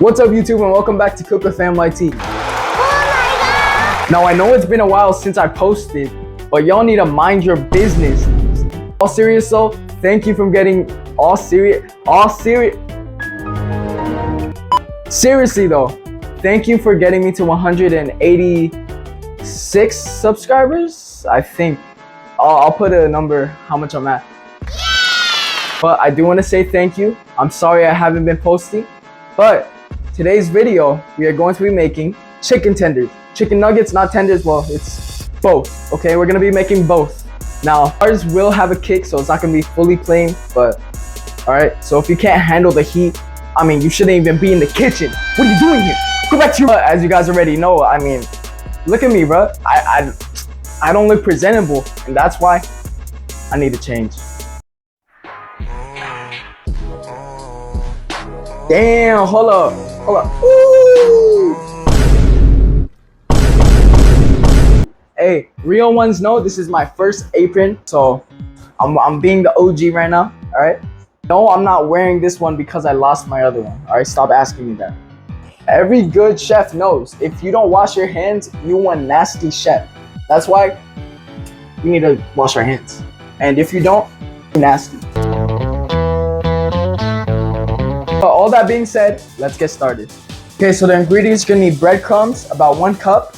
What's up YouTube and welcome back to Cook with Fam YT. Oh my God! Now I know it's been a while since I posted, but y'all need to mind your business. All serious though, thank you for getting seriously though, thank you for getting me to 186 subscribers. I think I'll put a number how much I'm at. But I do want to say thank you. I'm sorry I haven't been posting, but today's video, we are going to be making chicken tenders. Chicken nuggets, not tenders, well, it's both, okay? We're gonna be making both. Now, ours will have a kick, so it's not gonna be fully plain, but, all right? So if you can't handle the heat, I mean, you shouldn't even be in the kitchen. What are you doing here? Go back to your, as you guys already know, I mean, look at me, bro. I don't look presentable, and that's why I need to change. Damn, hold up. Ooh. Hey, real ones know this is my first apron, so I'm being the OG right now, all right? No, I'm not wearing this one because I lost my other one, all right? Stop asking me that. Every good chef knows if you don't wash your hands, you one nasty chef. That's why you need to wash your hands. And if you don't, you're nasty. But all that being said, let's get started. Okay, so the ingredients, you're gonna need breadcrumbs, about 1 cup.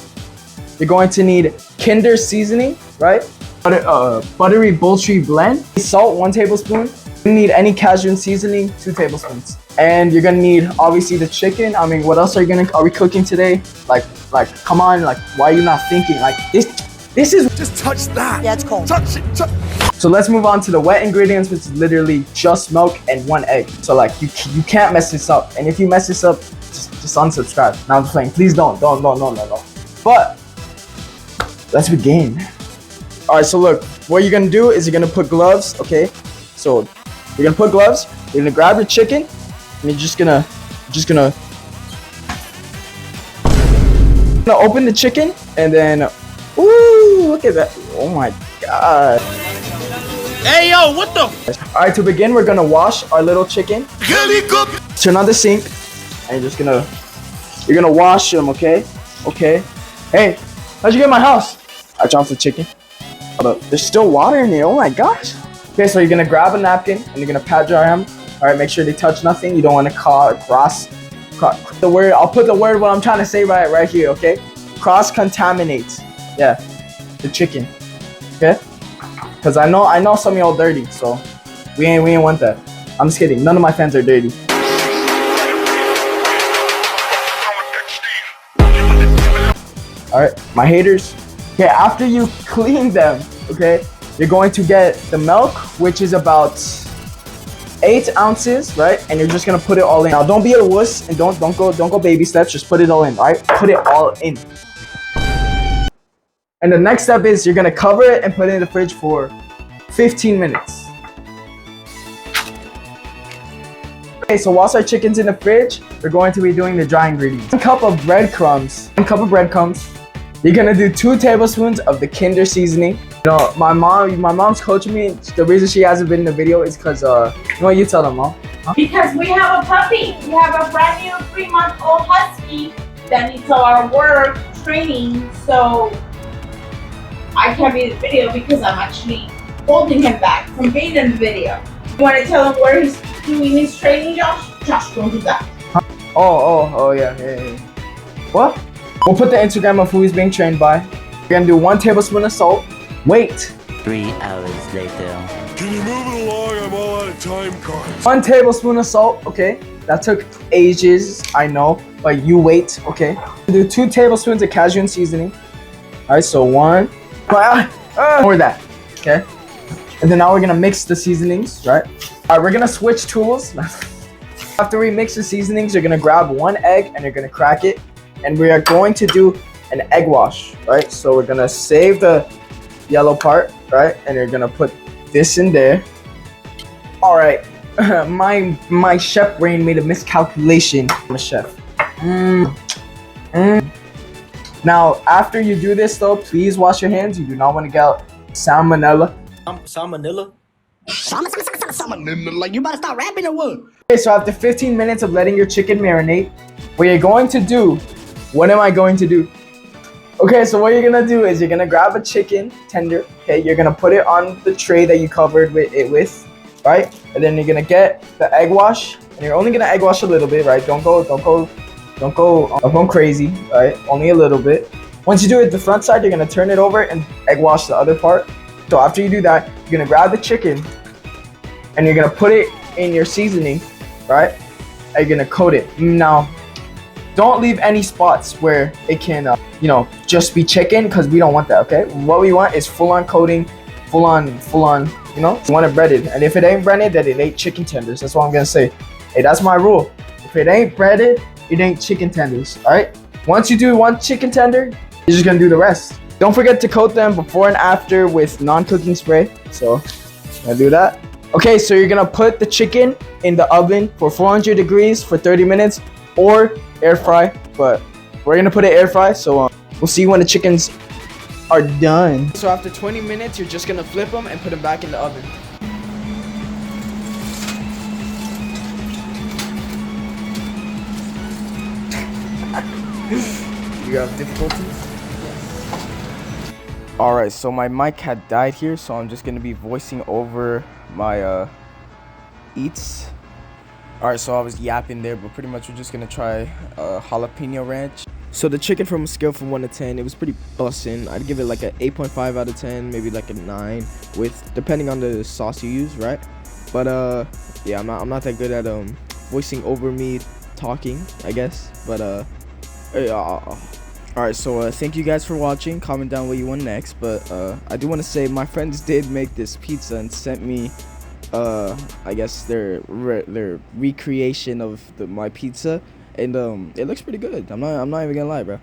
You're going to need Kinder seasoning, right? Buttery poultry blend. Salt, 1 tablespoon. You need any Cajun seasoning, 2 tablespoons. And you're gonna need obviously the chicken. I mean, what else are we cooking today? Like, come on, like, why are you not thinking? Like, this is just touch that. Yeah, it's cold. Touch it. So let's move on to the wet ingredients, which is literally just milk and 1 egg. So like, you can't mess this up. And if you mess this up, just unsubscribe. Now I'm just playing. Please don't. But let's begin. All right, so look, what you're gonna do is you're gonna put gloves, okay? So you're gonna put gloves, you're gonna grab your chicken, and you're just gonna open the chicken, and then, ooh, look at that. Oh my God. Hey yo, what the? All right, to begin, we're gonna wash our little chicken. Turn on the sink, and you're gonna wash them, okay? Okay. Hey, how'd you get in my house? I dropped the chicken. Hold up, there's still water in here. Oh my gosh. Okay, so you're gonna grab a napkin and you're gonna pat dry them. All right, make sure they touch nothing. You don't want to cross the word. I'll put the word what I'm trying to say right here. Okay, cross contaminates. Yeah, the chicken. Okay, because I know some of y'all dirty, so we ain't want that. I'm just kidding. None of my fans are dirty. All right, my haters. Okay, after you clean them, okay, you're going to get the milk, which is about 8 ounces, right? And you're just gonna put it all in. Now, don't be a wuss and don't go baby steps. Just put it all in, all right? Put it all in. And the next step is you're gonna cover it and put it in the fridge for 15 minutes. Okay, so whilst our chicken's in the fridge, we're going to be doing the dry ingredients. 1 cup of breadcrumbs. You're gonna do 2 tablespoons of the Kinder seasoning. You know, my mom's coaching me. The reason she hasn't been in the video is because, you tell them, Mom. Huh? Because we have a puppy. We have a brand new 3-month-old husky that needs our work training. So I can't be in the video because I'm actually holding him back from being in the video. You want to tell him where he's doing his training, Josh? Josh, don't do that. Huh? Oh, yeah. What? We'll put the Instagram of who he's being trained by. We're gonna do 1 tablespoon of salt. Wait. 3 hours later. Can you move it along? I'm all out of time cards. 1 tablespoon of salt, okay? That took ages, I know, but you wait, okay? We'll do 2 tablespoons of Cajun seasoning. All right, so 1. More that, okay? And then now we're gonna mix the seasonings, right? All right, we're gonna switch tools. After we mix the seasonings, you're gonna grab 1 egg and you're gonna crack it. And we are going to do an egg wash, right? So we're gonna save the yellow part, right? And you're gonna put this in there. All right, my chef brain made a miscalculation. I'm a chef. Now, after you do this though, please wash your hands. You do not want to get salmonella. Salmonella? Like, you about to start rapping or what? Okay, so after 15 minutes of letting your chicken marinate, What you're going to do, what am I going to do? Okay, so what you're gonna do is you're gonna grab a chicken tender, okay? You're gonna put it on the tray that you covered with, right? And then you're gonna get the egg wash, and you're only gonna egg wash a little bit, right? Don't go crazy, right? Only a little bit. Once you do it the front side, you're gonna turn it over and egg wash the other part. So after you do that, you're gonna grab the chicken, and you're gonna put it in your seasoning, right? And you're gonna coat it. Now, don't leave any spots where it can, just be chicken, because we don't want that, okay? What we want is full-on coating, full-on, you want it breaded. And if it ain't breaded, then it ain't chicken tenders. That's what I'm gonna say. Hey, that's my rule. If it ain't breaded, it ain't chicken tenders, all right? Once you do one chicken tender, you're just gonna do the rest. Don't forget to coat them before and after with non-cooking spray. So, gonna do that. Okay, so you're gonna put the chicken in the oven for 400 degrees for 30 minutes or air fry, but we're gonna put it air fry, so we'll see when the chickens are done. So after 20 minutes, you're just gonna flip them and put them back in the oven. You have difficulties? Alright, so my mic had died here, so I'm just gonna be voicing over my eats. Alright, so I was yapping there, but pretty much we're just gonna try jalapeno ranch. So the chicken, from a scale from 1 to 10, it was pretty bussin'. I'd give it like an 8.5 out of 10, maybe like a 9, with depending on the sauce you use, right? But yeah, I'm not that good at voicing over me talking, I guess. But alright, so thank you guys for watching. Comment down what you want next. But I do want to say my friends did make this pizza and sent me I guess their recreation of my pizza, and it looks pretty good. I'm not even gonna lie, bro.